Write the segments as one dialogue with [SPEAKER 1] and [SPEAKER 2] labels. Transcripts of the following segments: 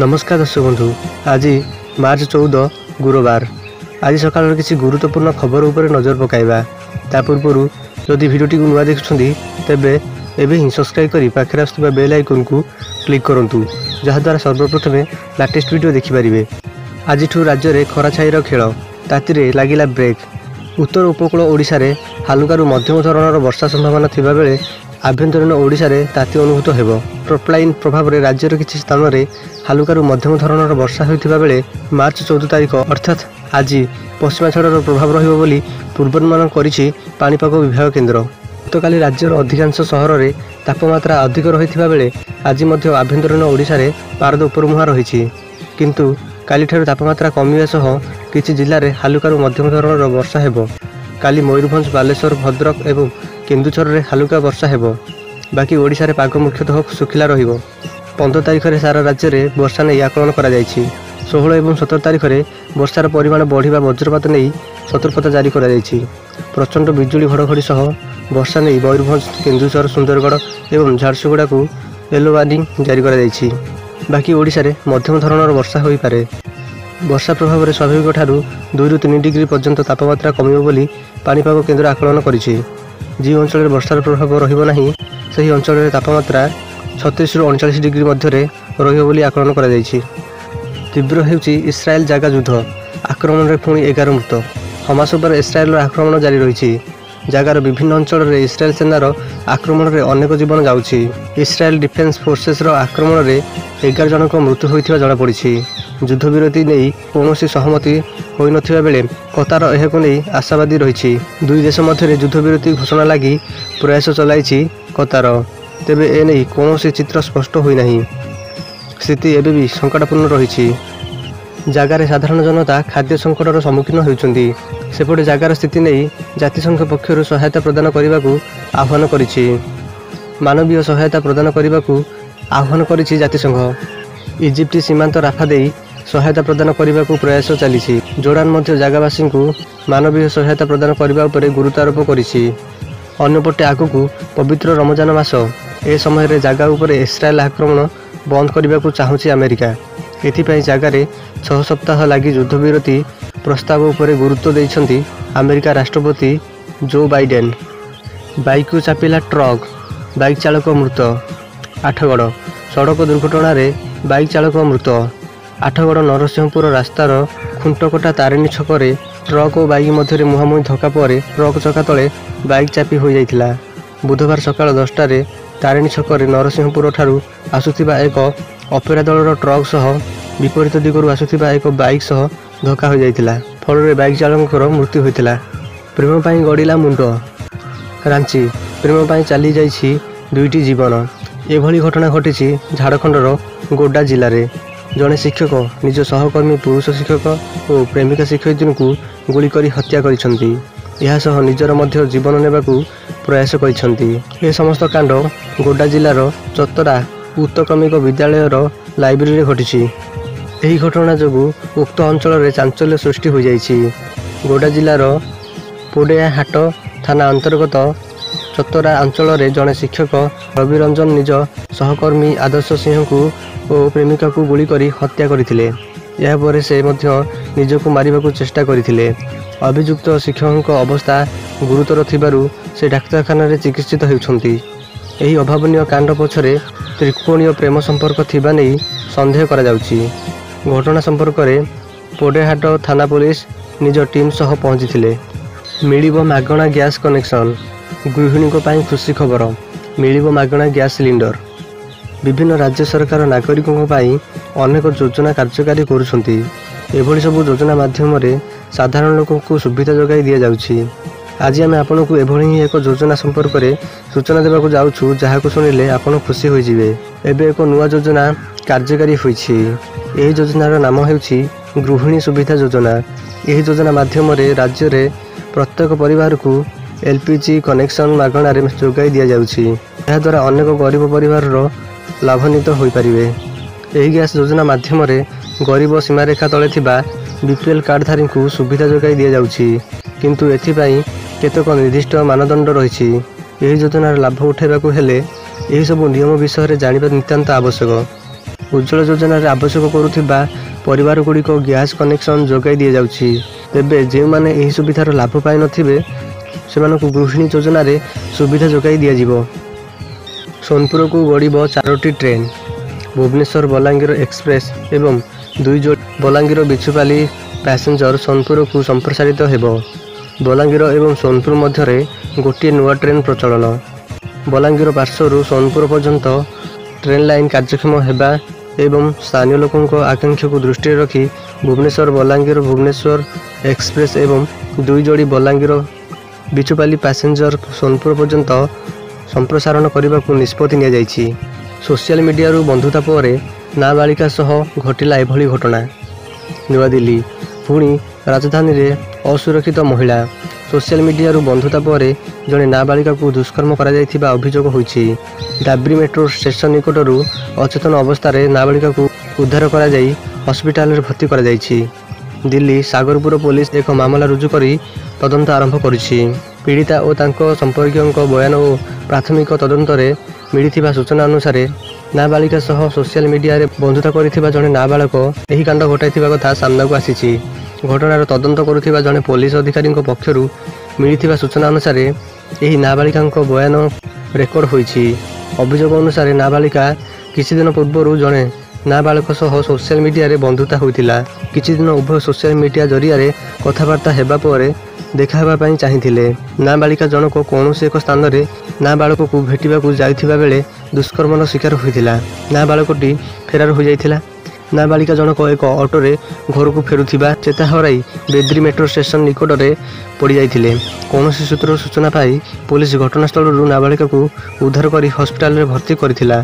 [SPEAKER 1] नमस्कार दर्शक बंधु। आज मार्च 14 गुरुवार। आज सकाल किसी गुरुत्वपूर्ण खबर उपर नजर पकाइबा। ता पूर्व जदि भिडियोटी नुआ देखुछंती तेबे एबे ही सब्सक्राइब करी पाखरे आसुवा बेल आइकन को क्लिक करंतु, जहाँ द्वारा सर्वप्रथम लेटेस्ट वीडियो देखि पारिबे। आज राज्य में खरा छाईर खेल ताती लागिला ब्रेक। उत्तर उपकूल ओडिशा रे हालुकारु मध्यम धरणर वर्षा संभावना थिबा बेले आभ्यंतरीण ओडिशा रे ताती अनुभूत हेबो। ट्रपलाइन प्रभाव रे राज्यर किछि स्थान में हालुकारु मध्यम धरणर वर्षा होइथिबा बेले मार्च 14 तारिख अर्थात आज पश्चिमा छड़र प्रभाव रहिबो बोली पूर्वानुमान करिछि पाणीपाग विभाग केन्द्र। गतकाली राज्यर अधिकांश सहर में तापमात्रा अधिक रहिथिबा बेले आज मध्य आभ्यंतरीण ओडिशा रे पारद उपरमुहां रहिछि, किंतु काली ठारू तापमात्रा कमिबा सह किछि जिल्ला रे हालुकारु मध्यम धरणर वर्षा हेबो। काली मयूरभंज, बालेश्वर, भद्रक एवं केन्दुझर रे हालुका वर्षा हेबो। बाकी ओडिशा रे पाग मुख्यतः सुखिला रहिबो। 15 तारिख रे सारा राज्य में वर्षा नहीं आकलन करा जायछि। 16 एवं 17 तारिख रे वर्षार परिमाण बढ़िबा वज्रपात नहीं सतर्कता जारी करा जायछि। प्रचंड बिजुली घड़घड़ी सह वर्षा नहीं मयूरभंज, केन्दुझर, सुंदरगढ़ एवं झारसुगुड़ा को येलो वार्निंग जारी करा जायछि। बाकी ओडिशा रे मध्यम धरणर वर्षा होई पारे। वर्षा प्रभाव में स्वाभाविक ठारू 2 ରୁ 3 डिग्री पर्यंत तापमात्रा कमिबो बोली पाणीपाग केन्द्र आकलन करिछि। जो अंचल वर्षार प्रभाव रहिबो नाही सही अंचल रे तापमात्रा 36 ରୁ 39 डिग्री मध्य रहिबो बोली आकलन करा जायछि। तीव्र हेउछि इस्राएल जागा युद्ध। आक्रमण रे पुणी 11 मृत। हमास पर इस्राएल आक्रमण जारी रही। जगार विभिन्न अंचल में इस्राएल सेनार आक्रमण में अनेक जीवन जाउछि। इस्राएल डिफेन्स फोर्सेस आक्रमण में 11 जनक मृत्यु होइथिबा जଣା पड़िछि। युद्ध विरति नहीं कौन सहमति होई नथिबा बेले कतार एहाकु नहीं आशावादी रही। दुई देश मध्य युद्ध विरति घोषणा लगी प्रयास चलाइछि कतार। तेबे ए नहीं कौन चित्र स्पष्ट होई नाही। स्थिति एबे भी संकटपूर्ण रही। जगार साधारण जनता खाद्य संकटर सम्मुखीन होउछन्ति। सेपटे जगार स्थिति नहीं जातिसंघ पक्षर सहायता प्रदान करने को आह्वान करिछि। मानवीय सहायता प्रदान करने को आह्वान करिछि जातिसंघ। इजिप्ट सीमांत राफा दे सहायता प्रदान करने को प्रयास चली। जोर्डान मध्य जगावासी को मानवीय सहायता प्रदान करने पर गुरुत्व आरोप करिछि। अन्यपटे आगकू पवित्र रमजान मास ए समय जगह उपर इस्राएल आक्रमण बंद करने को चाहूँगी अमेरिका। एथिपाई जगार 6 सप्ताह लगी युद्ध विरति प्रस्ताव उपर गुरुत्व देइछन्ति अमेरिका राष्ट्रपति जो बाइडेन। बाइक को चापिला ट्रक, बाइक चालक मृत। आठगड़ सड़क दुर्घटना रे बाइक चालक मृत। आठगड़ नरसिंहपुर रास्तार खुंटकटा तारिणी छकरे ट्रक और बाइक मध्य मुहांमुही धक्का पर ट्रक चका तले बाइक चापी हो जाइथिला। बुधवार सकाल 10 टे तारिणी छकरे नरसिंहपुर ठारू आसुथिबा एक अपेरा दलर ट्रक सह विपरीत दिगरू आसुथिबा एक बाइक सह धक्का हो जाइथिला। फल बाइक चालकर मृत्यु होइथिला। प्रेम पाई गड़िला मुंड। रांची प्रेम पाई चली जाइछि 2टी जीवन। एभली घटना घटी झारखंडर गोड्डा जिले में। जड़े शिक्षक निज सहकर्मी पुरुष शिक्षक और प्रेमिका शिक्षयित्री को गुली करी हत्या करिसंती। यह सह निजर मध्य जीवन नेबाकू प्रयास करिसंती। ए समस्त कांड गोड्डा जिलार चतरा उत्तक्रमिक विद्यालय लाइब्रेरी रे घटी। यही घटना जो उक्त अंचल में चांचल्य सृष्टि हो जाइछि। गोड्डा जिलार पोडेहाट थाना अंतर्गत चतरा अंचल में जड़े शिक्षक रवि रंजन निज सहकर्मी आदर्श सिंह को और प्रेमिका को गुली करी हत्या करथिले। या परे से मध्य निजको मारिबाकू चेष्टा करथिले। अभियुक्त शिक्षक अवस्था गुरुतर थिबारु से डाक्तरखाना रे चिकित्सित हेउछन्ति। एही अभावनीय कांड पछरे त्रिकोणीय प्रेम संपर्क थिबा नै संदेह करा जाउछि। घटना संपर्क में पोडेहाट थाना पुलिस निज टीम सह पहुंची। मिलिबो मागणा गैस कनेक्शन। गृहिणी खुशी खबर। मिलिबो मागणा गैस सिलिंडर। विभिन्न राज्य सरकार नागरिकों पाई अनेक योजना कार्यकारी करुछन्ति। एभली सब योजना माध्यम साधारण लोक को सुविधा जोगाई दि जाउछि। आज आम आपन को एभली ही एक योजना संपर्क में सूचना देवाक जाउछु, जहां को सुनिले आपन खुशी हो जिवे। एबे एक नुआ योजना कार्यकारी होइछि। यह योजनार नाम हेउछि गृहिणी सुविधा योजना। यह योजना माध्यम राज्य में प्रत्येक परिवार को एलपीजी कनेक्शन मागणार जोगाई दि जाउछि। यह द्वारा अनेक गरीब परिवार लाभान्वित हो पारिबे। यह गैस योजना माध्यम गरीब सीमारेखा तले थिबा बीपीएल कार्डधारी को सुविधा जोगाई दि जाउछि, किंतु एथिपाई केतक निर्दिष्ट मानदंड रही। यह योजनार लाभ उठाइबाकू हेले यही सब नियम विषय में जानिबा नितांत आवश्यक। ଉଜ୍ଜ୍ୱଳ ଯୋଜନାରେ ଆବଶ୍ୟକ କରୁଥିବା ପରିବାରଗୁଡ଼ିକ ଗ୍ୟାସ୍ କନେକ୍ସନ୍ ଯୋଗାଇ ଦିଆଯାଉଛି। ତେବେ ଯେଉଁମାନେ ଏହି ସୁବିଧାର ଲାଭ ପାଇନଥିବେ ସେମାନଙ୍କୁ ଗୃହିଣୀ ଯୋଜନାରେ ସୁବିଧା ଯୋଗାଇ ଦିଆଯିବ। ସୋନପୁରକୁ ଗଡ଼ିବ 4ଟି ଟ୍ରେନ୍। ଭୁବନେଶ୍ୱର ବଲାଙ୍ଗୀର ଏକ୍ସପ୍ରେସ୍ ଏବଂ 2 ଯୋଡ଼ି ବଲାଙ୍ଗୀର ବିଛୁପାଲି ପ୍ୟାସେଞ୍ଜର ସୋନପୁରକୁ ସମ୍ପ୍ରସାରିତ ହେବ। ବଲାଙ୍ଗୀର ଏବଂ ସୋନପୁର ମଧ୍ୟରେ ଗୋଟିଏ ନୂଆ ଟ୍ରେନ୍ ପ୍ରଚଳନ। ବଲାଙ୍ଗୀର ପାର୍ଶ୍ୱରୁ ସୋନପୁର ପର୍ଯ୍ୟନ୍ତ ଟ୍ରେନ୍ ଲାଇନ୍ କାର୍ଯ୍ୟକ୍ଷମ ହେବା ଏବଂ ସ୍ଥାନୀୟ ଲୋକଙ୍କ ଆକାଂକ୍ଷାକୁ ଦୃଷ୍ଟିରେ ରଖି ଭୁବନେଶ୍ୱର ବଲାଙ୍ଗୀର ଭୁବନେଶ୍ୱର ଏକ୍ସପ୍ରେସ୍ ଏବଂ 2 ଯୋଡ଼ି ବଲାଙ୍ଗୀର ବିଛୁପାଲି ପ୍ୟାସେଞ୍ଜର ସୋନପୁର ପର୍ଯ୍ୟନ୍ତ ସମ୍ପ୍ରସାରଣ କରିବାକୁ ନିଷ୍ପତ୍ତି ନିଆଯାଇଛି। ସୋସିଆଲ ମିଡ଼ିଆରୁ ବନ୍ଧୁତା ପରେ ନାବାଳିକା ସହ ଘଟିଲା ଏଭଳି ଘଟଣା। ନୂଆଦିଲ୍ଲୀ, ପୁଣି ରାଜଧାନୀରେ ଅସୁରକ୍ଷିତ ମହିଳା। ସୋସିଆଲ ମିଡ଼ିଆରୁ ବନ୍ଧୁତା ପରେ ଜଣେ ନାବାଳିକାକୁ ଦୁଷ୍କର୍ମ କରାଯାଇଥିବା ଅଭିଯୋଗ ହୋଇଛି। ଡାବ୍ରି ମେଟ୍ରୋ ଷ୍ଟେସନ ନିକଟରୁ ଅଚେତନ ଅବସ୍ଥାରେ ନାବାଳିକାକୁ ଉଦ୍ଧାର କରାଯାଇ ହସ୍ପିଟାଲରେ ଭର୍ତ୍ତି କରାଯାଇଛି। ଦିଲ୍ଲୀ ସାଗରପୁର ପୋଲିସ ଏକ ମାମଲା ରୁଜୁ କରି ତଦନ୍ତ ଆରମ୍ଭ କରିଛି। ପୀଡ଼ିତା ଓ ତାଙ୍କ ସମ୍ପର୍କୀୟଙ୍କ ବୟାନ ଓ ପ୍ରାଥମିକ ତଦନ୍ତରେ ମିଳିଥିବା ସୂଚନା ଅନୁସାରେ ନାବାଳିକା ସହ ସୋସିଆଲ ମିଡ଼ିଆରେ ବନ୍ଧୁତା କରିଥିବା ଜଣେ ନାବାଳକ ଏହି କାଣ୍ଡ ଘଟାଇଥିବା କଥା ସାମ୍ନାକୁ ଆସିଛି। ଘଟଣାର ତଦନ୍ତ କରୁଥିବା ଜଣେ ପୋଲିସ ଅଧିକାରୀଙ୍କ ପକ୍ଷରୁ ମିଳିଥିବା ସୂଚନା ଅନୁସାରେ ଏହି ନାବାଳିକାଙ୍କ ବୟାନ ରେକର୍ଡ ହୋଇଛି। ଅଭିଯୋଗ ଅନୁସାରେ ନାବାଳିକା କିଛି ଦିନ ପୂର୍ବରୁ ଜଣେ ନାବାଳକ ସହ ସୋସିଆଲ ମିଡ଼ିଆରେ ବନ୍ଧୁତା ହୋଇଥିଲା। କିଛି ଦିନ ଉଭୟ ସୋସିଆଲ ମିଡ଼ିଆ ଜରିଆରେ କଥାବାର୍ତ୍ତା ହେବା ପରେ ଦେଖା ହେବା ପାଇଁ ଚାହିଁଥିଲେ। ନାବାଳିକା ଜଣକ କୌଣସି ଏକ ସ୍ଥାନରେ ନାବାଳକକୁ ଭେଟିବାକୁ ଯାଇଥିବା ବେଳେ ଦୁଷ୍କର୍ମର ଶିକାର ହୋଇଥିଲା। ନାବାଳକଟି ଫେରାର ହୋଇଯାଇଥିଲା। ନାବାଳିକା ଜଣକ ଏକ ଅଟୋରେ ଘରକୁ ଫେରୁଥିବା ଚେତା ହରାଇ ବେଦ୍ରି ମେଟ୍ରୋ ଷ୍ଟେସନ ନିକଟରେ ପଡ଼ିଯାଇଥିଲେ। କୌଣସି ସୂତ୍ରରୁ ସୂଚନା ପାଇ ପୋଲିସ ଘଟଣାସ୍ଥଳରୁ ନାବାଳିକାକୁ ଉଦ୍ଧାର କରି ହସ୍ପିଟାଲରେ ଭର୍ତ୍ତି କରିଥିଲା।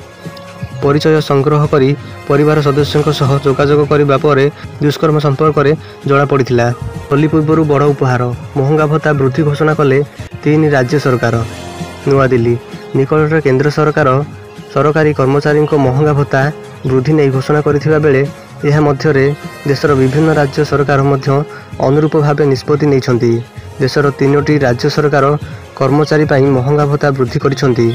[SPEAKER 1] ପରିଚୟ ସଂଗ୍ରହ କରି ପରିବାର ସଦସ୍ୟଙ୍କ ସହ ଯୋଗାଯୋଗ କରିବା ପରେ ଦୁଷ୍କର୍ମ ସମ୍ପର୍କରେ ଜଣାପଡ଼ିଥିଲା। ହୋଲି ପୂର୍ବରୁ ବଡ଼ ଉପହାର, ମହଙ୍ଗା ଭତ୍ତା ବୃଦ୍ଧି ଘୋଷଣା କଲେ 3 ରାଜ୍ୟ ସରକାର। ନୂଆଦିଲ୍ଲୀ, ନିକଟରେ କେନ୍ଦ୍ର ସରକାର ସରକାରୀ କର୍ମଚାରୀଙ୍କ ମହଙ୍ଗା ଭତ୍ତା ବୃଦ୍ଧି ନେଇ ଘୋଷଣା କରିଥିବା ବେଳେ ଏହା ମଧ୍ୟରେ ଦେଶର ବିଭିନ୍ନ ରାଜ୍ୟ ସରକାର ମଧ୍ୟ ଅନୁରୂପ ଭାବେ ନିଷ୍ପତ୍ତି ନେଇଛନ୍ତି। ଦେଶର 3ଟି ରାଜ୍ୟ ସରକାର କର୍ମଚାରୀ ପାଇଁ ମହଙ୍ଗା ଭତ୍ତା ବୃଦ୍ଧି କରିଛନ୍ତି।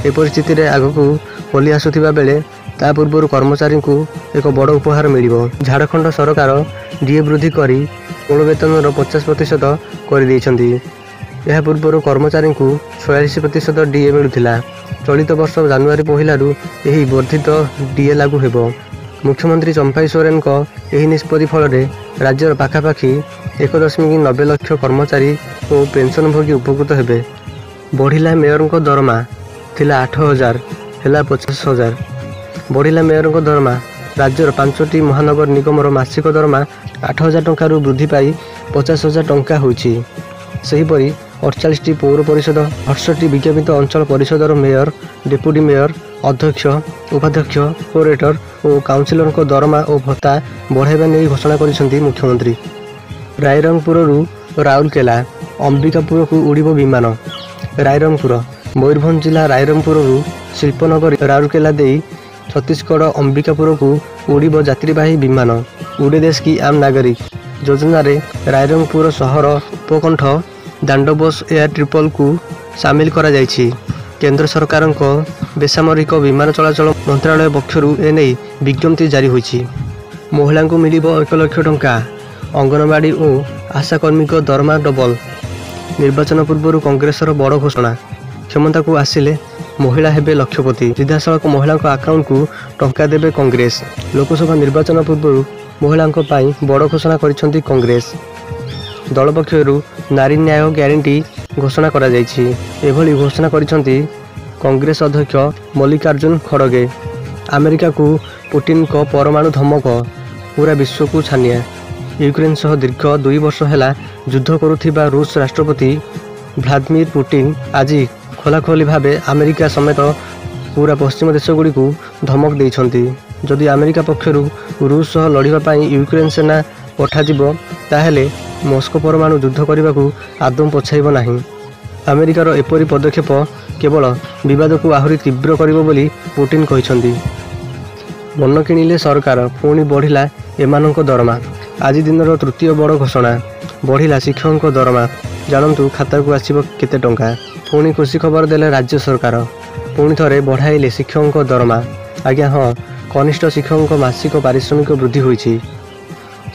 [SPEAKER 1] ଏ ପରିସ୍ଥିତିରେ ଆଗକୁ ହୋଲି ଆସୁଥିବା ବେଳେ ତା ପୂର୍ବରୁ କର୍ମଚାରୀଙ୍କୁ ଏକ ବଡ଼ ଉପହାର ମିଳିବ। ଝାଡ଼ଖଣ୍ଡ ସରକାର ଡିଏ ବୃଦ୍ଧି କରି ମୂଳ ବେତନର 50% କରିଦେଇଛନ୍ତି। ଏହା ପୂର୍ବରୁ କର୍ମଚାରୀଙ୍କୁ 46% ଡିଏ ମିଳୁଥିଲା। ଚଳିତ ବର୍ଷ ଜାନୁଆରୀ 1ରୁ ଏହି ବର୍ଦ୍ଧିତ ଡିଏ ଲାଗୁ ହେବ। ମୁଖ୍ୟମନ୍ତ୍ରୀ ଚମ୍ପାଇ ସୋରେନଙ୍କ ଏହି ନିଷ୍ପତ୍ତି ଫଳରେ ରାଜ୍ୟର ପାଖାପାଖି 1.90 ଲକ୍ଷ କର୍ମଚାରୀ ଓ ପେନ୍ସନଭୋଗୀ ଉପକୃତ ହେବେ। ବଢ଼ିଲା ମେୟରଙ୍କ ଦରମା, ଥିଲା 8,000 ହେଲା 50,000। ବଢ଼ିଲା ମେୟରଙ୍କ ଦରମା। ରାଜ୍ୟର 5ଟି ମହାନଗର ନିଗମର ମାସିକ ଦରମା 8,000 ଟଙ୍କାରୁ ବୃଦ୍ଧି ପାଇ 50,000 ଟଙ୍କା ହୋଇଛି। ସେହିପରି 48ଟି ପୌର ପରିଷଦ, 68ଟି ବିଜ୍ଞାପିତ ଅଞ୍ଚଳ ପରିଷଦର ମେୟର, ଡେପୁଟି ମେୟର, ଅଧ୍ୟକ୍ଷ, ଉପାଧ୍ୟକ୍ଷ, କୋରେଟର ଓ କାଉନସିଲରଙ୍କ ଦରମା ଓ ଭତ୍ତା ବଢ଼ାଇବା ନେଇ ଘୋଷଣା କରିଛନ୍ତି ମୁଖ୍ୟମନ୍ତ୍ରୀ। ରାଇରଙ୍ଗପୁରରୁ ରାଉରକେଲା, ଅମ୍ବିକାପୁରକୁ ଉଡ଼ିବ ବିମାନ। ରାଇରଙ୍ଗପୁର, ମୟୂରଭଞ୍ଜ ଜିଲ୍ଲା ରାଇରଙ୍ଗପୁରରୁ ଶିଳ୍ପନଗରୀ ରାଉରକେଲା ଦେଇ ଛତିଶଗଡ଼ ଅମ୍ବିକାପୁରକୁ ଉଡ଼ିବ ଯାତ୍ରୀବାହୀ ବିମାନ। ଉଡ଼େ ଦେଶ କି ଆମ୍ ନାଗରିକ ଯୋଜନାରେ ରାଇରଙ୍ଗପୁର ସହର ଉପକଣ୍ଠ ଦାଣ୍ଡବୋସ ଏୟାର ଟ୍ରିପଲକୁ ସାମିଲ କରାଯାଇଛି। କେନ୍ଦ୍ର ସରକାରଙ୍କ ବେସାମରିକ ବିମାନ ଚଳାଚଳ ମନ୍ତ୍ରାଳୟ ପକ୍ଷରୁ ଏନେଇ ବିଜ୍ଞପ୍ତି ଜାରି ହୋଇଛି। ମହିଳାଙ୍କୁ ମିଳିବ 1 ଲକ୍ଷ ଟଙ୍କା। ଅଙ୍ଗନବାଡ଼ି ଓ ଆଶାକର୍ମୀଙ୍କ ଦରମା ଡବଲ। ନିର୍ବାଚନ ପୂର୍ବରୁ କଂଗ୍ରେସର ବଡ଼ ଘୋଷଣା। କ୍ଷମତାକୁ ଆସିଲେ ମହିଳା ହେବେ ଲକ୍ଷପତି। ସିଧାସଳଖ ମହିଳାଙ୍କ ଆକାଉଣ୍ଟକୁ ଟଙ୍କା ଦେବେ କଂଗ୍ରେସ। ଲୋକସଭା ନିର୍ବାଚନ ପୂର୍ବରୁ ମହିଳାଙ୍କ ପାଇଁ ବଡ଼ ଘୋଷଣା କରିଛନ୍ତି କଂଗ୍ରେସ। ଦଳ ପକ୍ଷରୁ ନାରୀ ନ୍ୟାୟ ଗ୍ୟାରେଣ୍ଟି ଘୋଷଣା କରାଯାଇଛି। ଏଭଳି ଘୋଷଣା କରିଛନ୍ତି କଂଗ୍ରେସ ଅଧ୍ୟକ୍ଷ ମଲ୍ଲିକାର୍ଜୁନ ଖଡ଼ଗେ। ଆମେରିକାକୁ ପୁଟିନଙ୍କ ପରମାଣୁ ଧମକ, ପୁରା ବିଶ୍ୱକୁ ଛାନିଆ। ୟୁକ୍ରେନ ସହ ଦୀର୍ଘ 2 ବର୍ଷ ହେଲା ଯୁଦ୍ଧ କରୁଥିବା ରୁଷ ରାଷ୍ଟ୍ରପତି ଭ୍ଲାଦିମିର ପୁଟିନ ଆଜି ଖୋଲାଖୋଲି ଭାବେ ଆମେରିକା ସମେତ ପୁରା ପଶ୍ଚିମ ଦେଶଗୁଡ଼ିକୁ ଧମକ ଦେଇଛନ୍ତି। ଯଦି ଆମେରିକା ପକ୍ଷରୁ ରୁଷ ସହ ଲଢ଼ିବା ପାଇଁ ୟୁକ୍ରେନ ସେନା ପଠାଯିବ ତାହେଲେ ମସ୍କୋ ପରମାଣୁ ଯୁଦ୍ଧ କରିବାକୁ ଆଦୌ ପଛାଇବ ନାହିଁ। ଆମେରିକାର ଏପରି ପଦକ୍ଷେପ କେବଳ ବିବାଦକୁ ଆହୁରି ତୀବ୍ର କରିବ ବୋଲି ପୁଟିନ କହିଛନ୍ତି। ମନ କିଣିଲେ ସରକାର, ପୁଣି ବଢ଼ିଲା ଏମାନଙ୍କ ଦରମା। ଆଜି ଦିନର ତୃତୀୟ ବଡ଼ ଘୋଷଣା, ବଢ଼ିଲା ଶିକ୍ଷକଙ୍କ ଦରମା। ଜାଣନ୍ତୁ ଖାତାକୁ ଆସିବ କେତେ ଟଙ୍କା। ପୁଣି ଖୁସି ଖବର ଦେଲେ ରାଜ୍ୟ ସରକାର, ପୁଣି ଥରେ ବଢ଼ାଇଲେ ଶିକ୍ଷକଙ୍କ ଦରମା। ଆଜ୍ଞା ହଁ, कनिष्ठ शिक्षकों मासिक पारिश्रमिक वृद्धि होईछि।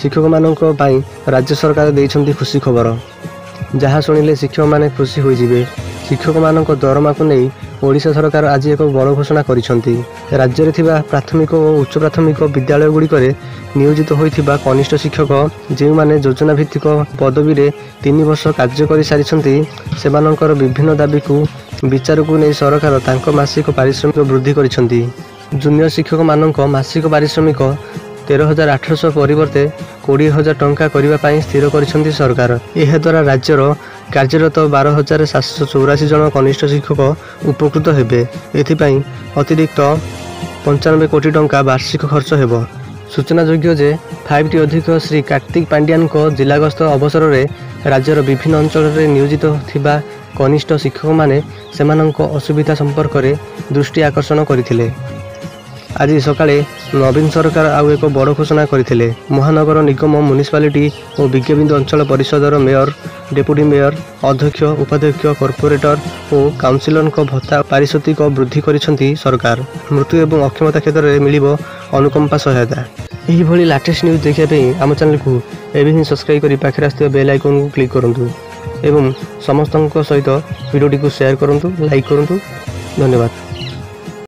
[SPEAKER 1] शिक्षक मानक पई राज्य सरकार देइछन्ति खुशी खबर, जहाँ शुणिले शिक्षक माने खुशी होइजिबे। शिक्षक मानक दरमा को नहीं ओडिशा सरकार आज एक बड़ घोषणा करिसन्ति। राज्य रे थिबा प्राथमिक और उच्च प्राथमिक विद्यालय गुड़ी करे नियोजित होइथिबा कनिष्ठ शिक्षक जे माने योजना भित्तिक पदवी रे 3 वर्ष कार्य करि सारिसन्ति, सेमानकर विभिन्न दाबी को विचार को नहीं सरकार तांको मासिक पारिश्रमिक वृद्धि करिसन्ति। जूनियर शिक्षक मानक मासिक पारिश्रमिक 13,800 परिवर्ते 20,000 टंका करने पर स्थिर करिसन्ति सरकार। यह द्वारा राज्यर कार्यरत 12,784 जन कनिष्ठ शिक्षक उपकृत हेबे। एथिपाई अतिरिक्त 95 कोटी टंका वार्षिक खर्च हेबो। सूचनायोग्य जे 5टी अधिक श्री कार्तिक पांड्यान को जिला गस्त अवसर में राज्यर विभिन्न अंचल में नियोजित थिबा कनिष्ठ शिक्षक माने सेमानंक असुविधा संपर्क में दृष्टि आकर्षण करथिले। आज सकाळे नवीन सरकार आउ एक बड़ घोषणा करथिले। महानगर निगम म्युनिसिपालिटी और विज्ञाबिंदु अंचल परिषदर मेयर, डेपुटी मेयर, अध्यक्ष, उपाध्यक्ष, कॉर्पोरेटर और काउंसिलर को भत्ता पारिश्रमिक वृद्धि करिसन्ति सरकार। मृत्यु एवं अक्षमता क्षेत्र में मिलिबो अनुकंपा सहायता। यही भली लेटेस्ट न्यूज देखिया पे आम चैनल को एबे ही सब्सक्राइब करी पाखरे आस्थिबा बेल आइकन को क्लिक करंतु एवं समस्तक सहित वीडियो को शेयर करंतु, लाइक करंतु। धन्यवाद।